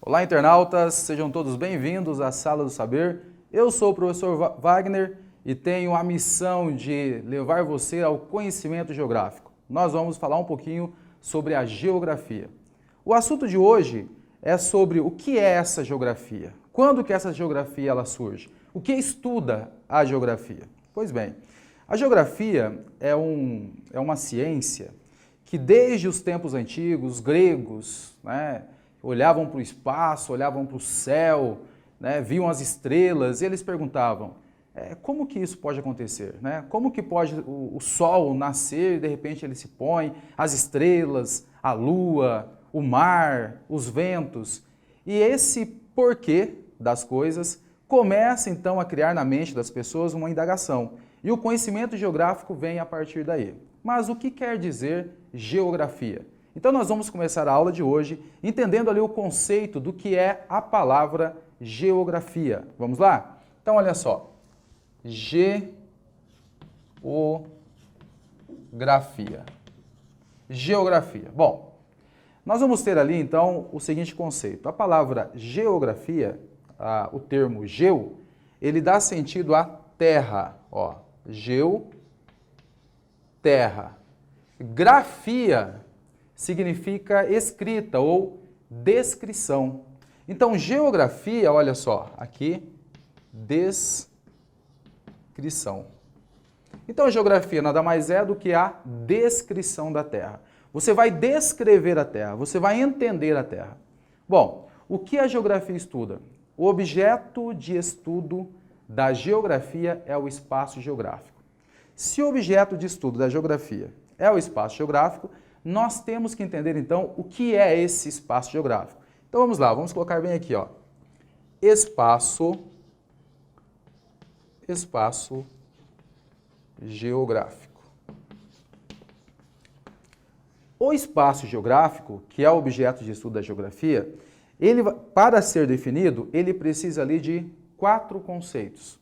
Olá, internautas, sejam todos bem-vindos à Sala do Saber. Eu sou o professor Wagner e tenho a missão de levar você ao conhecimento geográfico. Nós vamos falar um pouquinho sobre a geografia. O assunto de hoje é sobre o que é essa geografia. Quando que essa geografia ela surge? O que estuda a geografia? Pois bem, a geografia é uma ciência que desde os tempos antigos, os gregos, olhavam para o espaço, olhavam para o céu, viam as estrelas e eles perguntavam, como que isso pode acontecer? Como que pode o sol nascer e de repente ele se põe, as estrelas, a lua, o mar, os ventos? E esse porquê das coisas começa então a criar na mente das pessoas uma indagação. E o conhecimento geográfico vem a partir daí. Mas o que quer dizer geografia? Então nós vamos começar a aula de hoje entendendo ali o conceito do que é a palavra geografia. Vamos lá? Então olha só, geografia. Geografia. Bom, nós vamos ter ali então o seguinte conceito. A palavra geografia, o termo geo, ele dá sentido à terra. Ó, terra. Grafia significa escrita ou descrição. Então, geografia, olha só, aqui, descrição. Então, geografia nada mais é do que a descrição da Terra. Você vai descrever a Terra, você vai entender a Terra. Bom, o que a geografia estuda? O objeto de estudo da geografia é o espaço geográfico. Se o objeto de estudo da geografia é o espaço geográfico, nós temos que entender, então, o que é esse espaço geográfico. Então, vamos lá, vamos colocar bem aqui, ó. Espaço geográfico. O espaço geográfico, que é o objeto de estudo da geografia, para ser definido, ele precisa ali de quatro conceitos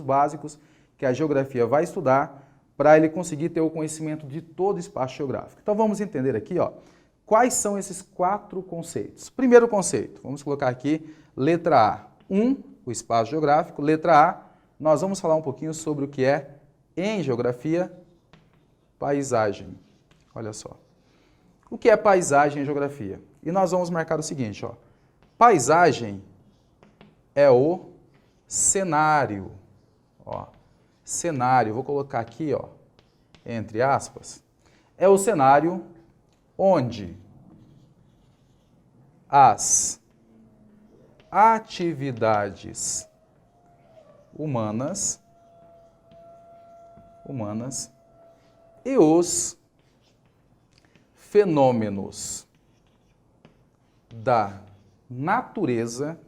básicos que a geografia vai estudar para ele conseguir ter o conhecimento de todo o espaço geográfico. Então vamos entender aqui, ó, quais são esses quatro conceitos. Primeiro conceito, vamos colocar aqui, letra A, o espaço geográfico. Letra A, nós vamos falar um pouquinho sobre o que é, em geografia, paisagem. Olha só. O que é paisagem em geografia? E nós vamos marcar o seguinte, ó, paisagem é o cenário, ó. Cenário, vou colocar aqui, ó, entre aspas, é o cenário onde as atividades humanas e os fenômenos da natureza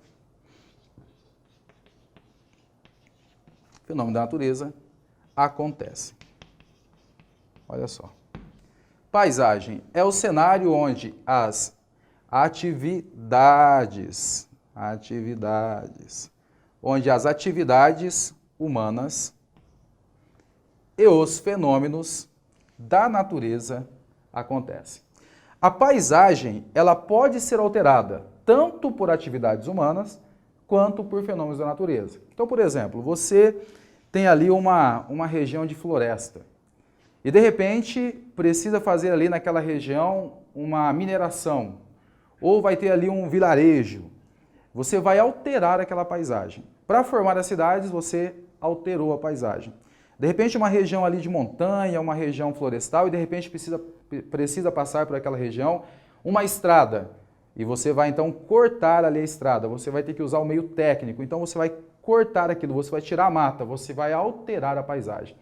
acontece. Olha só. Paisagem é o cenário onde as atividades humanas e os fenômenos da natureza acontecem. A paisagem, ela pode ser alterada tanto por atividades humanas quanto por fenômenos da natureza. Então, por exemplo, você tem ali uma região de floresta e, de repente, precisa fazer ali naquela região uma mineração ou vai ter ali um vilarejo. Você vai alterar aquela paisagem. Para formar as cidades, você alterou a paisagem. De repente, uma região ali de montanha, uma região florestal e, de repente, precisa passar por aquela região uma estrada. E você vai, então, cortar ali a estrada. Você vai ter que usar o meio técnico. Então, você vai cortar aquilo, você vai tirar a mata, você vai alterar a paisagem.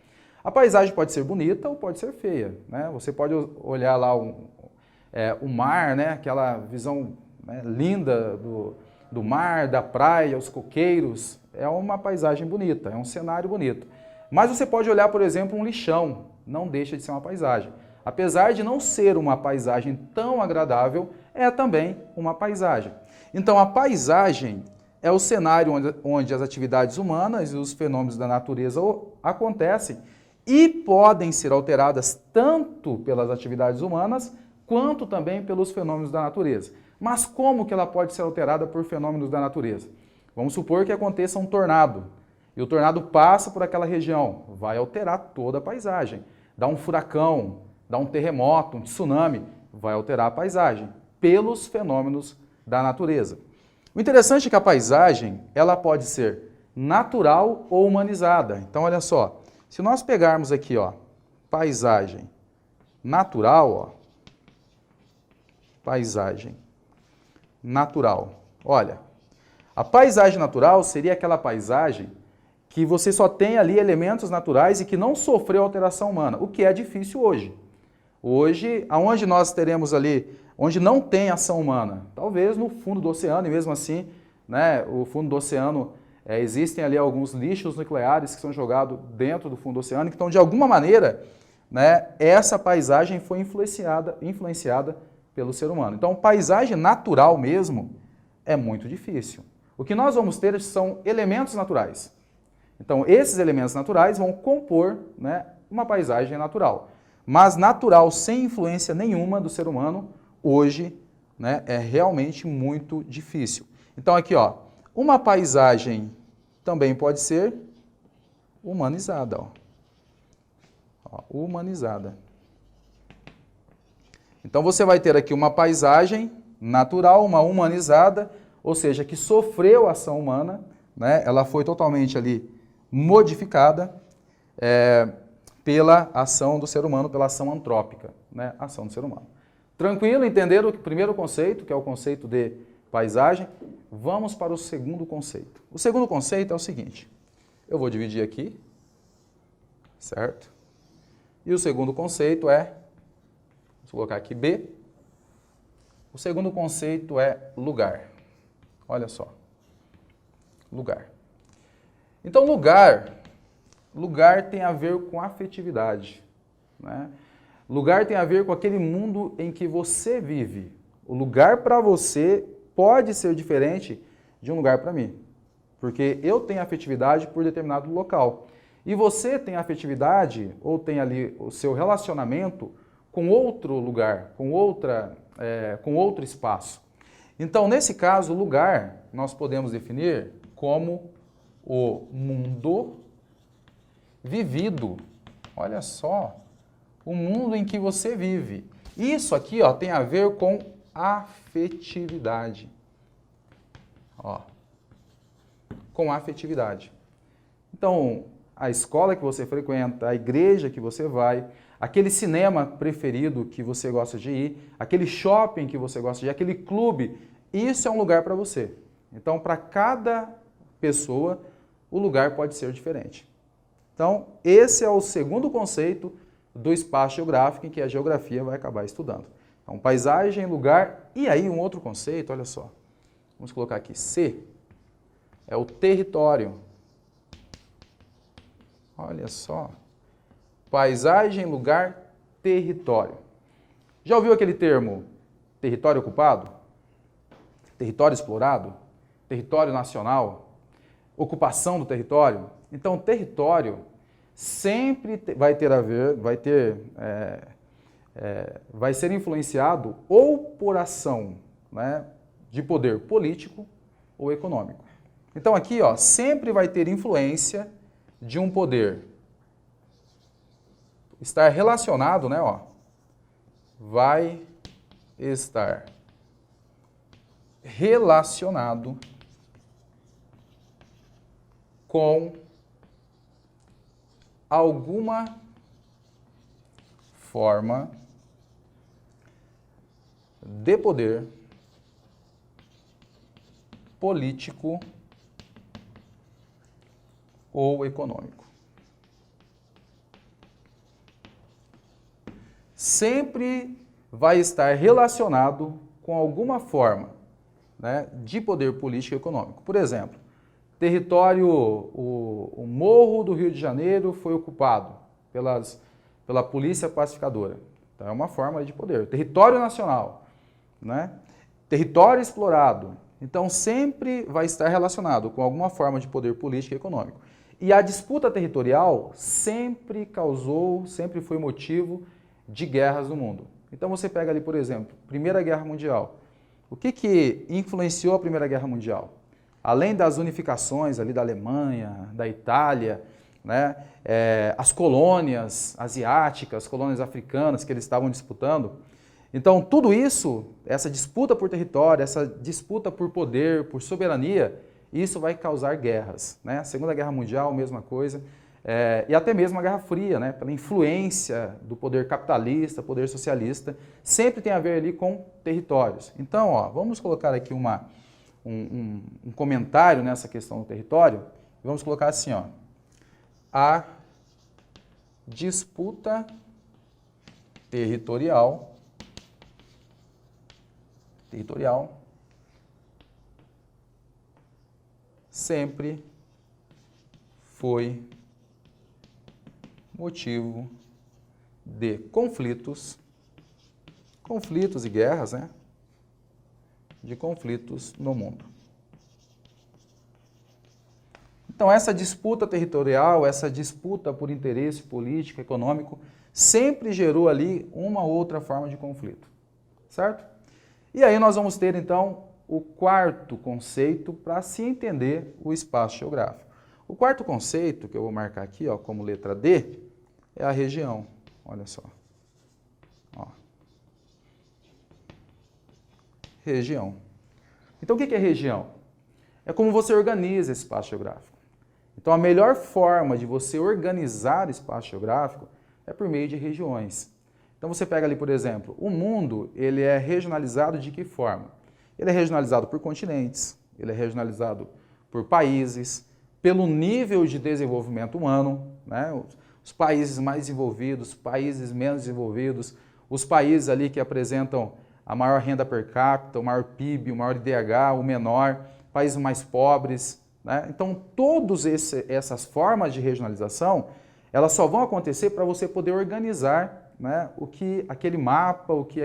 A paisagem pode ser bonita ou pode ser feia, né? Você pode olhar lá o mar, né? Aquela visão, né, linda do mar, da praia, os coqueiros. É uma paisagem bonita, é um cenário bonito. Mas você pode olhar, por exemplo, um lixão. Não deixa de ser uma paisagem. Apesar de não ser uma paisagem tão agradável, é também uma paisagem. Então, a paisagem é o cenário onde as atividades humanas e os fenômenos da natureza acontecem e podem ser alteradas tanto pelas atividades humanas quanto também pelos fenômenos da natureza. Mas como que ela pode ser alterada por fenômenos da natureza? Vamos supor que aconteça um tornado e o tornado passa por aquela região, vai alterar toda a paisagem. Dá um furacão, dá um terremoto, um tsunami, vai alterar a paisagem pelos fenômenos da natureza. O interessante é que a paisagem, ela pode ser natural ou humanizada. Então, olha só, se nós pegarmos aqui, ó, paisagem natural, ó, paisagem natural. Olha, a paisagem natural seria aquela paisagem que você só tem ali elementos naturais e que não sofreu alteração humana, o que é difícil hoje. Hoje, aonde nós teremos ali, onde não tem ação humana? Talvez no fundo do oceano, e mesmo assim, né, o fundo do oceano, existem ali alguns lixos nucleares que são jogados dentro do fundo do oceano, então, de alguma maneira, né, essa paisagem foi influenciada pelo ser humano. Então, paisagem natural mesmo é muito difícil. O que nós vamos ter são elementos naturais. Então, esses elementos naturais vão compor, né, uma paisagem natural. Mas natural, sem influência nenhuma do ser humano, hoje, né, é realmente muito difícil. Então, aqui, ó, uma paisagem também pode ser humanizada. Ó, humanizada. Então, você vai ter aqui uma paisagem natural, uma humanizada, ou seja, que sofreu ação humana, né, ela foi totalmente ali modificada pela ação do ser humano, pela ação antrópica, né? Ação do ser humano. Tranquilo? Entenderam o primeiro conceito, que é o conceito de paisagem? Vamos para o segundo conceito. O segundo conceito é o seguinte, eu vou dividir aqui, certo? E o segundo conceito é, vou colocar aqui B, o segundo conceito é lugar. Olha só, lugar. Então, lugar tem a ver com afetividade, né? Lugar tem a ver com aquele mundo em que você vive. O lugar para você pode ser diferente de um lugar para mim, porque eu tenho afetividade por determinado local. E você tem afetividade ou tem ali o seu relacionamento com outro lugar, com outro espaço. Então, nesse caso, lugar nós podemos definir como o mundo vivido. Olha só, o mundo em que você vive. Isso aqui, ó, tem a ver com afetividade. Ó, com afetividade. Então, a escola que você frequenta, a igreja que você vai, aquele cinema preferido que você gosta de ir, aquele shopping que você gosta de ir, aquele clube, isso é um lugar para você. Então, para cada pessoa, o lugar pode ser diferente. Então, esse é o segundo conceito do espaço geográfico em que a geografia vai acabar estudando. Então, paisagem, lugar, e aí um outro conceito, olha só. Vamos colocar aqui C, é o território. Olha só. Paisagem, lugar, território. Já ouviu aquele termo território ocupado? Território explorado? Território nacional? Ocupação do território? Então, território sempre vai ser influenciado ou por ação, né, de poder político ou econômico. Então, aqui, ó, sempre vai ter influência de um poder estar relacionado, né, ó, vai estar relacionado com alguma forma de poder político ou econômico. Sempre vai estar relacionado com alguma forma, né, de poder político e econômico. Por exemplo, território, o Morro do Rio de Janeiro foi ocupado pela polícia pacificadora. Então, é uma forma de poder. Território nacional, né? Território explorado. Então, sempre vai estar relacionado com alguma forma de poder político e econômico. E a disputa territorial sempre causou, sempre foi motivo de guerras no mundo. Então, você pega ali, por exemplo, Primeira Guerra Mundial. O que influenciou a Primeira Guerra Mundial? Além das unificações ali da Alemanha, da Itália, né, as colônias asiáticas, colônias africanas que eles estavam disputando. Então, tudo isso, essa disputa por território, essa disputa por poder, por soberania, isso vai causar guerras. Né? A Segunda Guerra Mundial, mesma coisa, e até mesmo a Guerra Fria, né? Pela influência do poder capitalista, poder socialista, sempre tem a ver ali com territórios. Então, ó, vamos colocar aqui um comentário nessa questão do território, vamos colocar assim, ó, a disputa territorial sempre foi motivo de conflitos e guerras, né? De conflitos no mundo. Então, essa disputa territorial, essa disputa por interesse político, econômico, sempre gerou ali uma ou outra forma de conflito, certo? E aí nós vamos ter, então, o quarto conceito para se entender o espaço geográfico. O quarto conceito, que eu vou marcar aqui ó, como letra D, é a região. Olha só. Ó. Região. Então, o que é região? É como você organiza esse espaço geográfico. Então, a melhor forma de você organizar o espaço geográfico é por meio de regiões. Então, você pega ali, por exemplo, o mundo, ele é regionalizado de que forma? Ele é regionalizado por continentes, ele é regionalizado por países, pelo nível de desenvolvimento humano, né? Os países mais desenvolvidos, países menos desenvolvidos, os países ali que apresentam a maior renda per capita, o maior PIB, o maior IDH, o menor, países mais pobres, né? Então, todas essas formas de regionalização, elas só vão acontecer para você poder organizar, né, o que aquele mapa, o que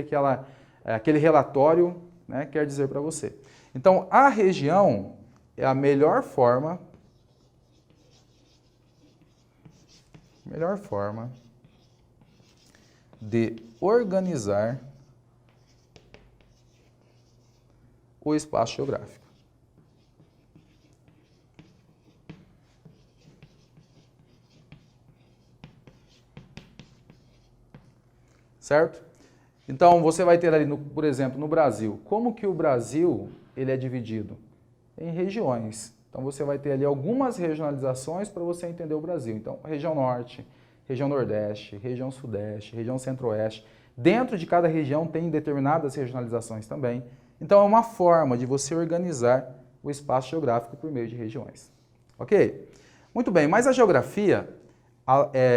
aquele relatório, né, quer dizer para você. Então, a região é a melhor forma de organizar o espaço geográfico. Certo? Então, você vai ter ali, por exemplo, no Brasil, como que o Brasil ele é dividido? Em regiões. Então, você vai ter ali algumas regionalizações para você entender o Brasil. Então, região Norte, região Nordeste, região Sudeste, região Centro-Oeste. Dentro de cada região tem determinadas regionalizações também. Então, é uma forma de você organizar o espaço geográfico por meio de regiões. Ok? Muito bem, mas a geografia,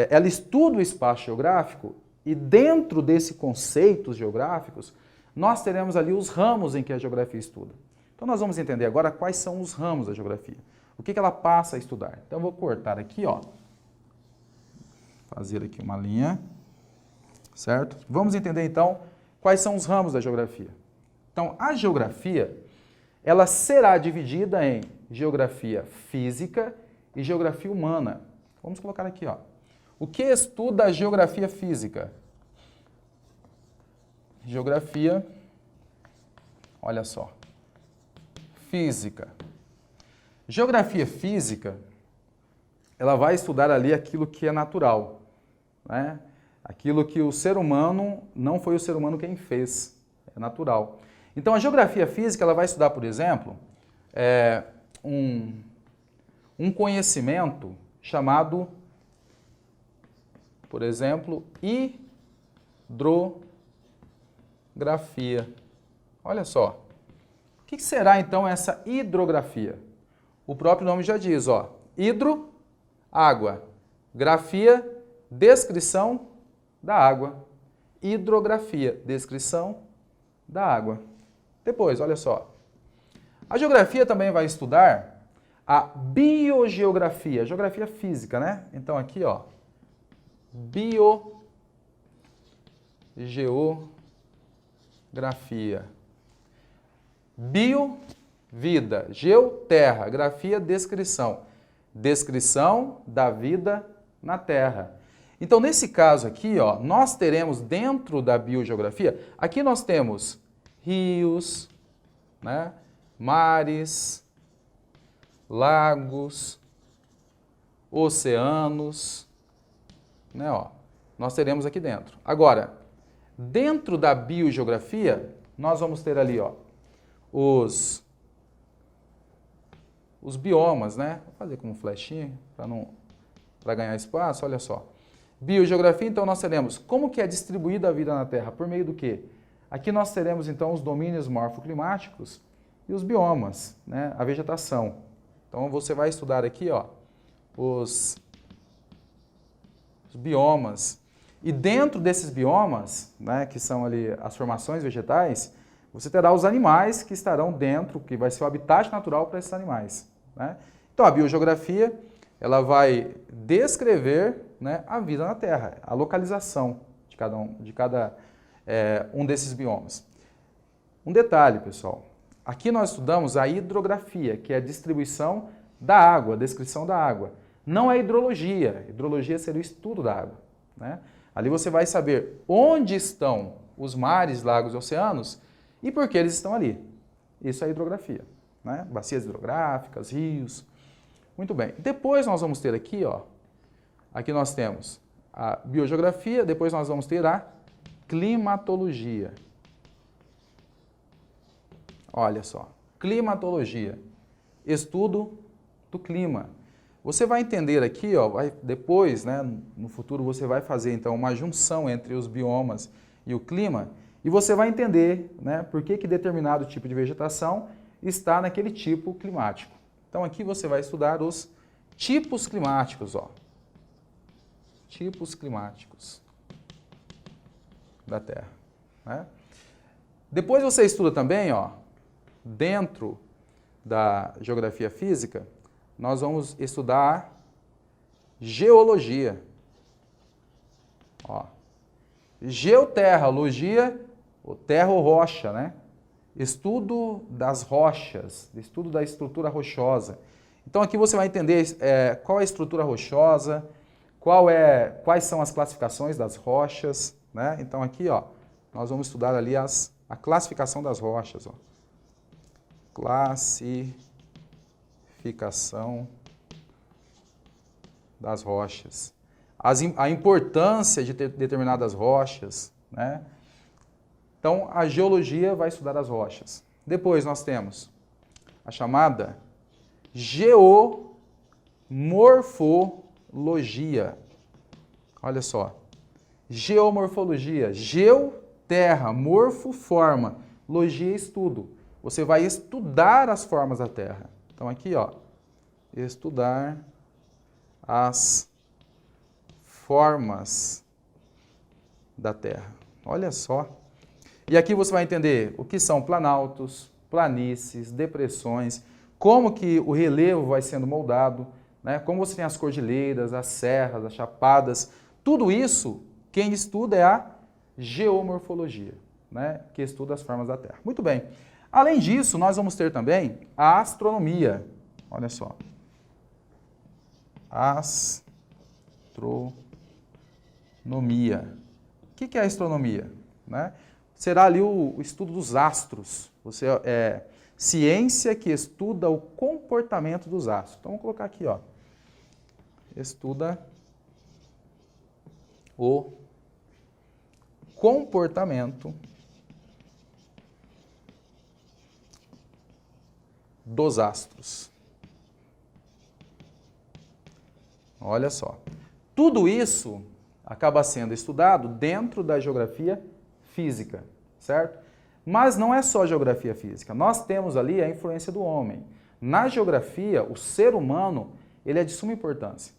ela estuda o espaço geográfico e dentro desses conceitos geográficos, nós teremos ali os ramos em que a geografia estuda. Então, nós vamos entender agora quais são os ramos da geografia. O que ela passa a estudar. Então, eu vou cortar aqui, ó. Fazer aqui uma linha. Certo? Vamos entender, então, quais são os ramos da geografia. Então, a geografia, ela será dividida em geografia física e geografia humana. Vamos colocar aqui, ó. O que estuda a geografia física? Geografia, olha só, física. Geografia física, ela vai estudar ali aquilo que é natural, né? Aquilo que o ser humano, não foi o ser humano quem fez, é natural. Então, a geografia física, ela vai estudar, por exemplo, um conhecimento chamado, por exemplo, hidrografia. Olha só. O que será, então, essa hidrografia? O próprio nome já diz, ó. Hidro, água. Grafia, descrição da água. Hidrografia, descrição da água. Depois, olha só. A geografia também vai estudar a biogeografia, geografia física, né? Então, aqui, ó. Biogeografia. Bio vida. Geo, terra. Grafia, descrição. Descrição da vida na Terra. Então, nesse caso aqui, ó, nós teremos dentro da biogeografia, aqui nós temos rios, né, mares, lagos, oceanos, né, ó, nós teremos aqui dentro. Agora, dentro da biogeografia, nós vamos ter ali, ó, os biomas, né? Vou fazer com um flechinho para ganhar espaço, olha só. Biogeografia, então nós teremos como que é distribuída a vida na Terra, por meio do quê? Aqui nós teremos então os domínios morfoclimáticos e os biomas, né? A vegetação. Então você vai estudar aqui, ó, os biomas. E dentro desses biomas, né, que são ali as formações vegetais, você terá os animais que estarão dentro, que vai ser o habitat natural para esses animais, né? Então a biogeografia, ela vai descrever, né, a vida na Terra, a localização de cada um desses biomas. Um detalhe, pessoal, aqui nós estudamos a hidrografia, que é a distribuição da água, a descrição da água. Não é hidrologia, hidrologia seria o estudo da água, né? Ali você vai saber onde estão os mares, lagos e oceanos e por que eles estão ali. Isso é hidrografia, né? Bacias hidrográficas, rios. Muito bem. Depois nós vamos ter aqui, ó, aqui nós temos a biogeografia, depois nós vamos ter a climatologia. Olha só, climatologia, estudo do clima. Você vai entender aqui, ó, depois, né, no futuro você vai fazer então uma junção entre os biomas e o clima e você vai entender, né, por que determinado tipo de vegetação está naquele tipo climático. Então aqui você vai estudar os tipos climáticos, ó. Tipos climáticos da Terra, né? Depois você estuda também, ó, dentro da geografia física, nós vamos estudar geologia. Ó. Geoterra, logia, ou terra ou rocha, né? Estudo das rochas, estudo da estrutura rochosa. Então aqui você vai entender qual é a estrutura rochosa, quais são as classificações das rochas, né? Então aqui, ó, nós vamos estudar ali a classificação das rochas, ó. Classificação das rochas. A importância de determinadas rochas, né? Então, a geologia vai estudar as rochas. Depois nós temos a chamada geomorfologia. Olha só. Geomorfologia. Geo, terra. Morfo, forma. Logia, estudo. Você vai estudar as formas da Terra. Então aqui, ó, estudar as formas da Terra. Olha só. E aqui você vai entender o que são planaltos, planícies, depressões, como que o relevo vai sendo moldado, né? Como você tem as cordilheiras, as serras, as chapadas. Tudo isso, quem estuda é a geomorfologia, né? Que estuda as formas da Terra. Muito bem. Além disso, nós vamos ter também a astronomia. Olha só. Astronomia. O que é a astronomia? Né? Será ali o estudo dos astros. Ciência que estuda o comportamento dos astros. Então, vamos colocar aqui, ó. Estuda o comportamento dos astros. Olha só. Tudo isso acaba sendo estudado dentro da geografia física, certo? Mas não é só geografia física. Nós temos ali a influência do homem. Na geografia, o ser humano, ele é de suma importância.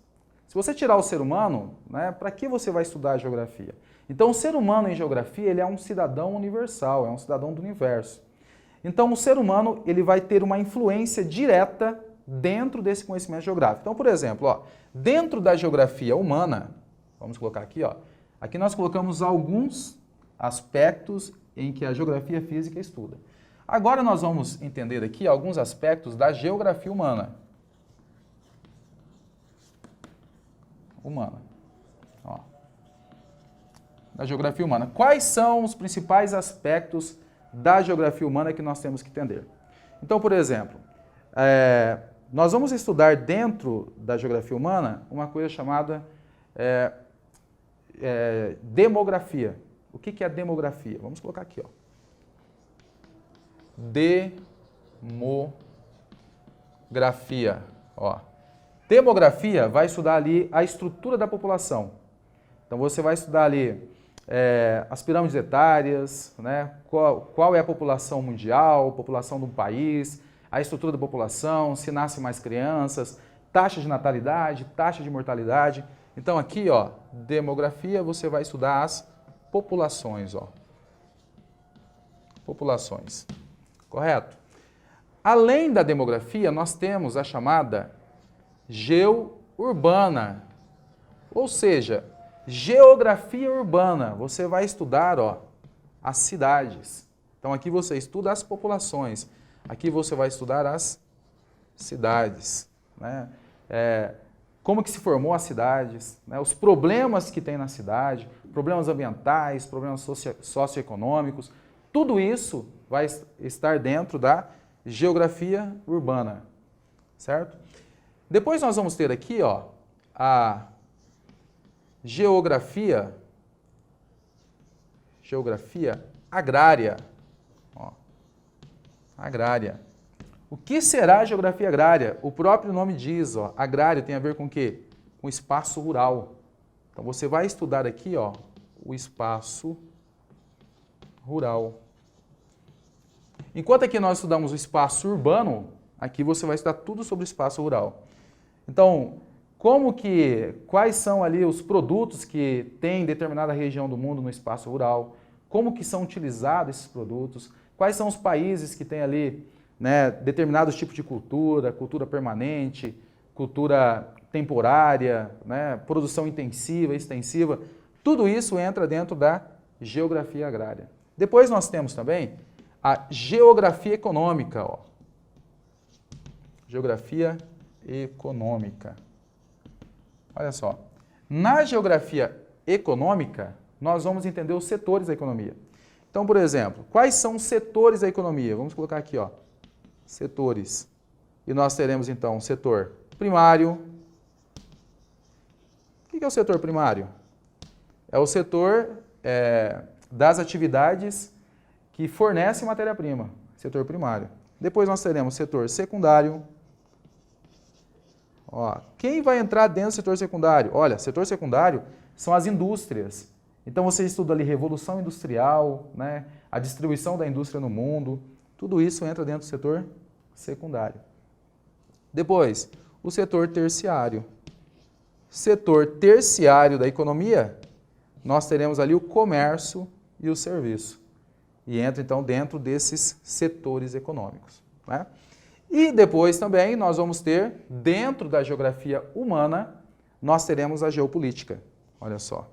Se você tirar o ser humano, né, para que você vai estudar a geografia? Então, o ser humano em geografia, ele é um cidadão universal, é um cidadão do universo. Então, o ser humano ele vai ter uma influência direta dentro desse conhecimento geográfico. Então, por exemplo, ó, dentro da geografia humana, vamos colocar aqui, ó, aqui nós colocamos alguns aspectos em que a geografia física estuda. Agora nós vamos entender aqui alguns aspectos da geografia humana. Ó. Da geografia humana. Quais são os principais aspectos da geografia humana que nós temos que entender? Então, por exemplo, nós vamos estudar dentro da geografia humana uma coisa chamada demografia. O que é a demografia? Vamos colocar aqui, ó. Demografia. Ó. Demografia vai estudar ali a estrutura da população. Então você vai estudar ali as pirâmides etárias, né? Qual é a população mundial, população do país, a estrutura da população, se nascem mais crianças, taxa de natalidade, taxa de mortalidade. Então aqui, ó, demografia, você vai estudar as populações, ó. Populações. Correto? Além da demografia, nós temos a chamada geourbana, ou seja, geografia urbana. Você vai estudar, ó, as cidades. Então aqui você estuda as populações, aqui você vai estudar as cidades, né? Como que se formou as cidades, né? Os problemas que tem na cidade, problemas ambientais, problemas socioeconômicos, tudo isso vai estar dentro da geografia urbana, certo? Depois nós vamos ter aqui, ó, a geografia agrária. Ó, agrária. O que será a geografia agrária? O próprio nome diz, ó, agrária tem a ver com o quê? Com espaço rural. Então você vai estudar aqui, ó, o espaço rural. Enquanto aqui nós estudamos o espaço urbano, aqui você vai estudar tudo sobre o espaço rural. Então, quais são ali os produtos que tem em determinada região do mundo no espaço rural, como que são utilizados esses produtos, quais são os países que têm ali, né, determinados tipos de cultura, cultura permanente, cultura temporária, né, produção intensiva, extensiva, tudo isso entra dentro da geografia agrária. Depois nós temos também a geografia econômica, ó. Geografia econômica. Olha só. Na geografia econômica, nós vamos entender os setores da economia. Então, por exemplo, quais são os setores da economia? Vamos colocar aqui, ó. Setores. E nós teremos, então, o setor primário. O que é o setor primário? É o setor das atividades que fornecem matéria-prima, setor primário. Depois nós teremos setor secundário. Ó, quem vai entrar dentro do setor secundário? Olha, setor secundário são as indústrias. Então você estuda ali revolução industrial, né, a distribuição da indústria no mundo, tudo isso entra dentro do setor secundário. Depois, o setor terciário. Setor terciário da economia, nós teremos ali o comércio e o serviço. E entra, então, dentro desses setores econômicos, né? E depois também nós vamos ter, dentro da geografia humana, nós teremos a geopolítica. Olha só.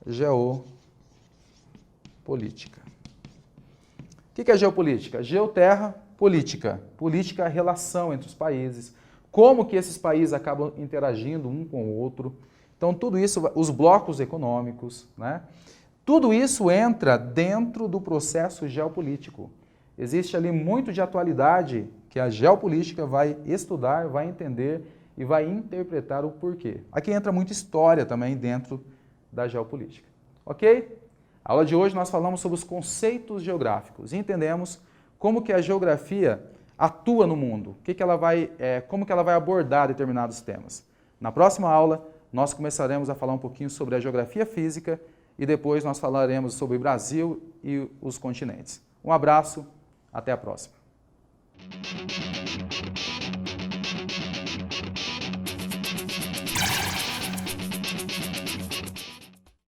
Geopolítica. O que é geopolítica? Geoterra, política. Política é a relação entre os países. Como que esses países acabam interagindo um com o outro. Então, tudo isso, os blocos econômicos, né? Tudo isso entra dentro do processo geopolítico. Existe ali muito de atualidade que a geopolítica vai estudar, vai entender e vai interpretar o porquê. Aqui entra muita história também dentro da geopolítica. Ok? A aula de hoje nós falamos sobre os conceitos geográficos e entendemos como que a geografia atua no mundo, como que ela vai abordar determinados temas. Na próxima aula, nós começaremos a falar um pouquinho sobre a geografia física e depois nós falaremos sobre o Brasil e os continentes. Um abraço, até a próxima.